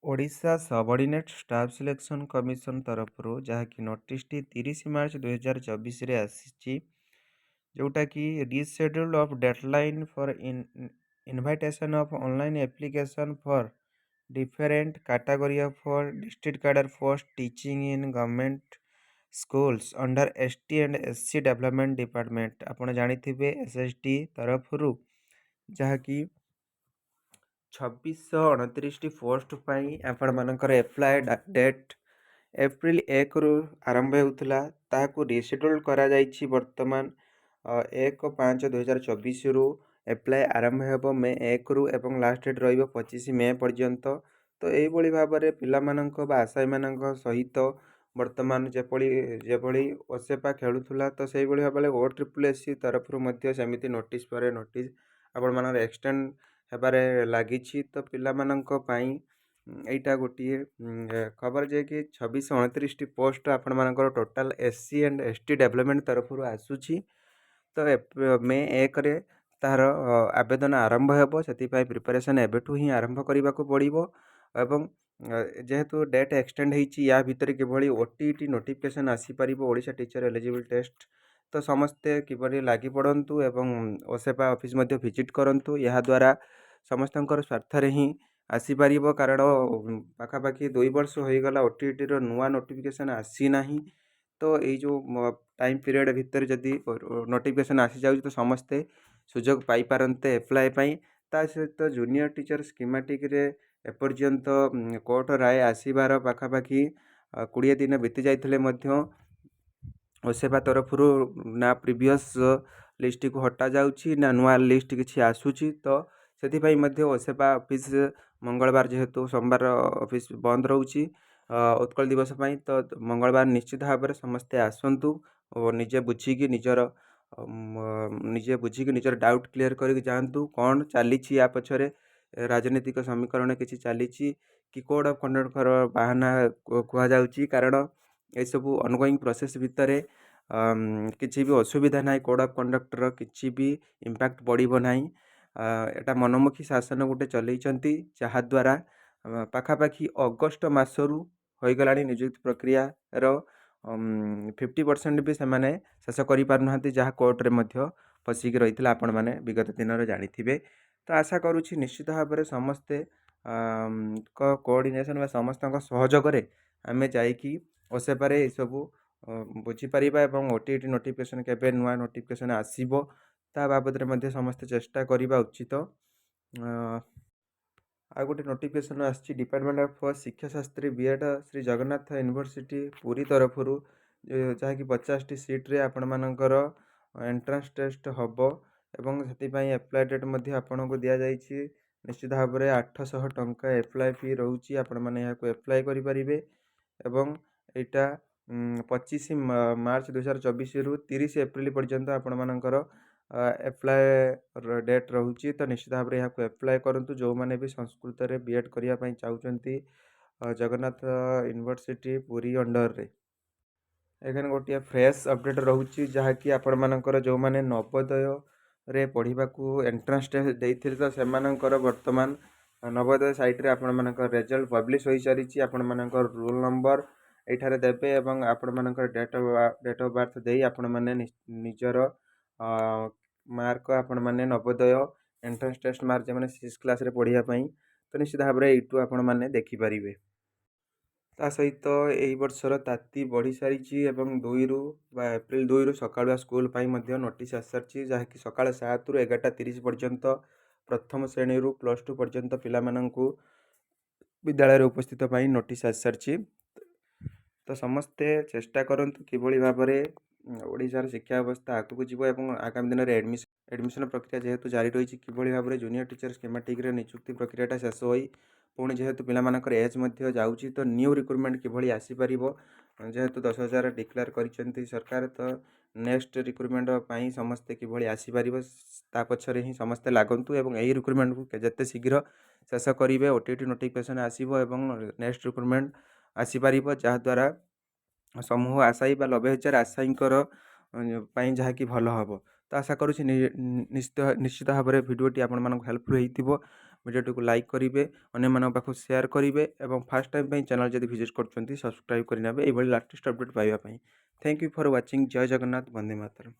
Odisha subordinate staff selection commission ତରଫରୁ ଯାହାକି ନୋଟିସ୍‌ଟି 30 ମାର୍ଚ୍ଚ 2024ରେ ଆସିଛି, ଯେଉଁଟାକି reschedule of deadline for invitation of online application for different category of district cadre post teaching in government schools under ST and SC development department. ଆପଣ ଜାଣିଥିବେ SSD ତରଫରୁ ଯାହାକି 2629ଟି ପୋଷ୍ଟ ପାଇଁ ଆପଣମାନଙ୍କର ଏପ୍ଲାଏ ଡେଟ୍ ଏପ୍ରିଲ 1ରୁ ଆରମ୍ଭ ହେଉଥିଲା, ତାହାକୁ ରିଶେଡ୍ୟୁଲ୍ କରାଯାଇଛି ବର୍ତ୍ତମାନ 1/5/2024ରୁ ଏପ୍ଲାଏ ଆରମ୍ଭ ହେବ ମେ 1ରୁ ଏବଂ ଲାଷ୍ଟ ଡେଟ୍ ରହିବ 25 ମେ ପର୍ଯ୍ୟନ୍ତ। ତ ଏଇଭଳି ଭାବରେ ପିଲାମାନଙ୍କ ବା ଆଶାୟୀମାନଙ୍କ ସହିତ ବର୍ତ୍ତମାନ ଯେଭଳି ଓସେପା ଖେଳୁଥିଲା, ତ ସେଇଭଳି ଭାବରେ OSSC ତରଫରୁ ମଧ୍ୟ ସେମିତି ନୋଟିସ୍ ପରେ ନୋଟିସ୍ ଆପଣମାନଙ୍କର ଏକ୍ସଟେଣ୍ଡ ହେବାରେ ଲାଗିଛି। ତ ପିଲାମାନଙ୍କ ପାଇଁ ଏଇଟା ଗୋଟିଏ ଖବର ଯେ କି 2629ଟି ପୋଷ୍ଟ ଆପଣମାନଙ୍କର total SC and ST development ତରଫରୁ ଆସୁଛି। ତ ମେ 1ରେ ତାହାର ଆବେଦନ ଆରମ୍ଭ ହେବ, ସେଥିପାଇଁ ପ୍ରିପାରେସନ୍ ଏବେଠୁ ହିଁ ଆରମ୍ଭ କରିବାକୁ ପଡ଼ିବ। ଏବଂ ଯେହେତୁ ଡେଟ୍ ଏକ୍ସଟେଣ୍ଡ ହେଇଛି, ୟା ଭିତରେ କିଭଳି OTET ନୋଟିଫିକେସନ୍ ଆସିପାରିବ, ଓଡ଼ିଶା ଟିଚର୍ ଏଲିଜିବଲ୍ ଟେଷ୍ଟ, ତ ସମସ୍ତେ କିପରି ଲାଗି ପଡ଼ନ୍ତୁ ଏବଂ ଓସେପା ଅଫିସ୍ ମଧ୍ୟ ଭିଜିଟ୍ କରନ୍ତୁ। ଏହାଦ୍ୱାରା ସମସ୍ତଙ୍କର ସ୍ୱାର୍ଥରେ ହିଁ ଆସିପାରିବ, କାରଣ ପାଖାପାଖି 2 ବର୍ଷ ହୋଇଗଲା OTETର ନୂଆ ନୋଟିଫିକେସନ୍ ଆସିନାହିଁ। ତ ଏଇ ଯେଉଁ ଟାଇମ୍ ପିରିୟଡ଼ ଭିତରେ ଯଦି ନୋଟିଫିକେସନ୍ ଆସିଯାଉଛି, ତ ସମସ୍ତେ ସୁଯୋଗ ପାଇପାରନ୍ତେ ଏପ୍ଲାଏ ପାଇଁ। ତା ସହିତ ଜୁନିୟର ଟିଚର୍ ସ୍କିମାଟିକ୍ରେ ଏପର୍ଯ୍ୟନ୍ତ କୋର୍ଟ ରାୟ ଆସିବାର ପାଖାପାଖି 20 ଦିନ ବିତି ଯାଇଥିଲେ ମଧ୍ୟ ଓସେପା ତରଫରୁ ନା ପ୍ରିଭିୟସ୍ ଲିଷ୍ଟକୁ ହଟାଯାଉଛି ନା ନୂଆ ଲିଷ୍ଟ କିଛି ଆସୁଛି। ତ ସେଥିପାଇଁ ମଧ୍ୟ ଓସେପା ଅଫିସ୍ ମଙ୍ଗଳବାର, ଯେହେତୁ ସୋମବାର ଅଫିସ୍ ବନ୍ଦ ରହୁଛି ଉତ୍କଳ ଦିବସ ପାଇଁ, ତ ମଙ୍ଗଳବାର ନିଶ୍ଚିତ ଭାବରେ ସମସ୍ତେ ଆସନ୍ତୁ ଓ ନିଜେ ବୁଝିକି ନିଜର ଡାଉଟ୍ କ୍ଲିୟର କରିକି ଯାଆନ୍ତୁ। କ'ଣ ଚାଲିଛି ୟା ପଛରେ, ରାଜନୈତିକ ସମୀକରଣ କିଛି ଚାଲିଛି କି କୋଡ୍ ଅଫ୍ କଣ୍ଡକ୍ଟର ବାହାନା କୁହାଯାଉଛି, କାରଣ ଏସବୁ ଅନଗୋଇଂ ପ୍ରୋସେସ୍ ଭିତରେ କିଛି ବି ଅସୁବିଧା ନାହିଁ, କୋଡ୍ ଅଫ୍ କଣ୍ଡକ୍ଟର କିଛି ବି ଇମ୍ପାକ୍ଟ ପଡ଼ିବ ନାହିଁ। ଏଟା ମନମୁଖୀ ଶାସନ ଗୋଟେ ଚଲେଇଛନ୍ତି, ଯାହାଦ୍ୱାରା ପାଖାପାଖି ଅଗଷ୍ଟ ମାସରୁ ହୋଇଗଲାଣି ନିଯୁକ୍ତି ପ୍ରକ୍ରିୟାର 50% ବି ସେମାନେ ଶେଷ କରିପାରୁନାହାନ୍ତି, ଯାହା କୋର୍ଟରେ ମଧ୍ୟ ଫସିକି ରହିଥିଲା, ଆପଣମାନେ ବିଗତ ଦିନରେ ଜାଣିଥିବେ। ତ ଆଶା କରୁଛି ନିଶ୍ଚିତ ଭାବରେ ସମସ୍ତେ କୋଅର୍ଡ଼ିନେସନ୍ ବା ସମସ୍ତଙ୍କ ସହଯୋଗରେ ଆମେ ଯାଇକି ଓସେପାରେ ଏସବୁ ବୁଝିପାରିବା ଏବଂ OTET ନୋଟିଫିକେସନ୍ କେବେ ନୂଆ ନୋଟିଫିକେସନ୍ ଆସିବ ତା ବାବଦରେ ମଧ୍ୟ ସମସ୍ତେ ଚେଷ୍ଟା କରିବା ଉଚିତ। ଆଉ ଗୋଟେ ନୋଟିଫିକେସନ୍ ଆସିଛି department of Shikshashastri B.Ed Shri Jagannath university Puri ତରଫରୁ, ଯାହାକି 50ଟି ସିଟ୍ରେ ଆପଣମାନଙ୍କର ଏଣ୍ଟ୍ରାନ୍ସ ଟେଷ୍ଟ ହେବ ଏବଂ ସେଥିପାଇଁ ଆପ୍ଲାଏ ଡେଟ୍ ମଧ୍ୟ ଆପଣଙ୍କୁ ଦିଆଯାଇଛି। ନିଶ୍ଚିତ ଭାବରେ 800 ଟଙ୍କା ଆପ୍ଲାଏ ଫି ରହୁଛି, ଆପଣମାନେ ଏହାକୁ ଆପ୍ଲାଏ କରିପାରିବେ ଏବଂ ଏଇଟା 25 ମାର୍ଚ୍ଚ 2024ରୁ 30 ଏପ୍ରିଲ ପର୍ଯ୍ୟନ୍ତ ଆପଣମାନଙ୍କର ଆପ୍ଲାଏ ଡେଟ୍ ରହୁଛି। ତ ନିଶ୍ଚିତ ଭାବରେ ଏହାକୁ ଆପ୍ଲାଏ କରନ୍ତୁ, ଯେଉଁମାନେ ବି ସଂସ୍କୃତରେ B.Ed କରିବା ପାଇଁ ଚାହୁଁଛନ୍ତି ଜଗନ୍ନାଥ ୟୁନିଭର୍ସିଟି ପୁରୀ ଅଣ୍ଡରରେ। ଏখানে ଗୋଟିଏ ଫ୍ରେଶ୍ ଅପଡ଼େଟ୍ ରହୁଛି, ଯାହାକି ଆପଣମାନଙ୍କର ଯେଉଁମାନେ ନବୋଦୟରେ ପଢ଼ିବାକୁ ଏଣ୍ଟ୍ରାନ୍ସ ଟେଷ୍ଟ ଦେଇଥିଲେ, ତ ସେମାନଙ୍କର ବର୍ତ୍ତମାନ ନବୋଦୟ ସାଇଟ୍ରେ ଆପଣମାନଙ୍କର ରେଜଲ୍ଟ ପବ୍ଲିଶ ହୋଇସାରିଛି। ଆପଣମାନଙ୍କର ରୋଲ୍ ନମ୍ବର ଏଇଠାରେ ଦେବେ ଏବଂ ଆପଣମାନଙ୍କର ଡେଟ୍ ଅଫ୍ ବାର୍ଥ ଦେଇ ଆପଣମାନେ ନିଜର ମାର୍କ ଆପଣମାନେ ନବୋଦୟ ଏଣ୍ଟ୍ରାନ୍ସ ଟେଷ୍ଟ ମାର୍କ ଯେଉଁମାନେ 6 କ୍ଲାସ୍ରେ ପଢ଼ିବା ପାଇଁ, ତ ନିଶ୍ଚିତ ଭାବରେ ଏଇଠୁ ଆପଣମାନେ ଦେଖିପାରିବେ। ତା ସହିତ ଏହି ବର୍ଷର ତାତି ବଢ଼ିସାରିଛି ଏବଂ ଏପ୍ରିଲ 2ରୁ ସକାଳୁଆ ସ୍କୁଲ୍ ପାଇଁ ମଧ୍ୟ ନୋଟିସ୍ ଆସିସାରିଛି, ଯାହାକି ସକାଳ 7ରୁ 11:30 ପର୍ଯ୍ୟନ୍ତ ପ୍ରଥମ ଶ୍ରେଣୀରୁ +2 ପର୍ଯ୍ୟନ୍ତ ପିଲାମାନଙ୍କୁ ବିଦ୍ୟାଳୟରେ ଉପସ୍ଥିତ ପାଇଁ ନୋଟିସ୍ ଆସିସାରିଛି। ତ ସମସ୍ତେ ଚେଷ୍ଟା କରନ୍ତୁ କିଭଳି ଭାବରେ ଓଡ଼ିଶାର ଶିକ୍ଷା ବ୍ୟବସ୍ଥା ଆଗକୁ ଯିବ ଏବଂ ଆଗାମୀ ଦିନରେ ଆଡ଼ମିସନ୍ ପ୍ରକ୍ରିୟା ଯେହେତୁ ଜାରି ରହିଛି, କିଭଳି ଭାବରେ ଜୁନିୟର ଟିଚର୍ ସ୍କିମାଟିକ୍ରେ ନିଯୁକ୍ତି ପ୍ରକ୍ରିୟାଟା ଶେଷ ହୋଇ ପୁଣି ଯେହେତୁ ପିଲାମାନଙ୍କର ଏଜ୍ ମଧ୍ୟ ଯାଉଛି, ତ ନ୍ୟୁ ରିକ୍ରୁଟମେଣ୍ଟ କିଭଳି ଆସିପାରିବ, ଯେହେତୁ 10,000 ଡିକ୍ଲେୟାର କରିଛନ୍ତି ସରକାର, ତ ନେକ୍ସଟ ରିକ୍ରୁଟମେଣ୍ଟ ପାଇଁ ସମସ୍ତେ କିଭଳି ଆସିପାରିବ ତା ପଛରେ ହିଁ ସମସ୍ତେ ଲାଗନ୍ତୁ ଏବଂ ଏହି ରିକ୍ରୁଟମେଣ୍ଟକୁ ଯେତେ ଶୀଘ୍ର ଶେଷ କରିବେ, OTET ନୋଟିଫିକେସନ୍ ଆସିବ ଏବଂ ନେକ୍ସଟ ରିକ୍ରୁଟମେଣ୍ଟ ଆସିପାରିବ, ଯାହାଦ୍ୱାରା ସମୂହ ଆଶାୟୀ ବା 90,000 ଆଶାୟୀଙ୍କର ପାଇଁ ଯାହାକି ଭଲ ହେବ। ତ ଆଶା କରୁଛି ନିଶ୍ଚିତ ଭାବରେ ଭିଡ଼ିଓଟି ଆପଣମାନଙ୍କୁ ହେଲ୍ପଫୁଲ୍ ହେଇଥିବ। ଭିଡ଼ିଓଟିକୁ ଲାଇକ୍ କରିବେ, ଅନ୍ୟମାନଙ୍କ ପାଖକୁ ସେୟାର କରିବେ ଏବଂ ଫାର୍ଷ୍ଟ ଟାଇମ୍ ପାଇଁ ଚ୍ୟାନେଲ୍ ଯଦି ଭିଜିଟ୍ କରୁଛନ୍ତି ସବସ୍କ୍ରାଇବ୍ କରିନେବେ ଏଇଭଳି ଲାଟେଷ୍ଟ ଅପଡ଼େଟ୍ ପାଇବା ପାଇଁ। Thank you for watching. ଜୟ ଜଗନ୍ନାଥ, ବନ୍ଦେ ମାତରମ୍।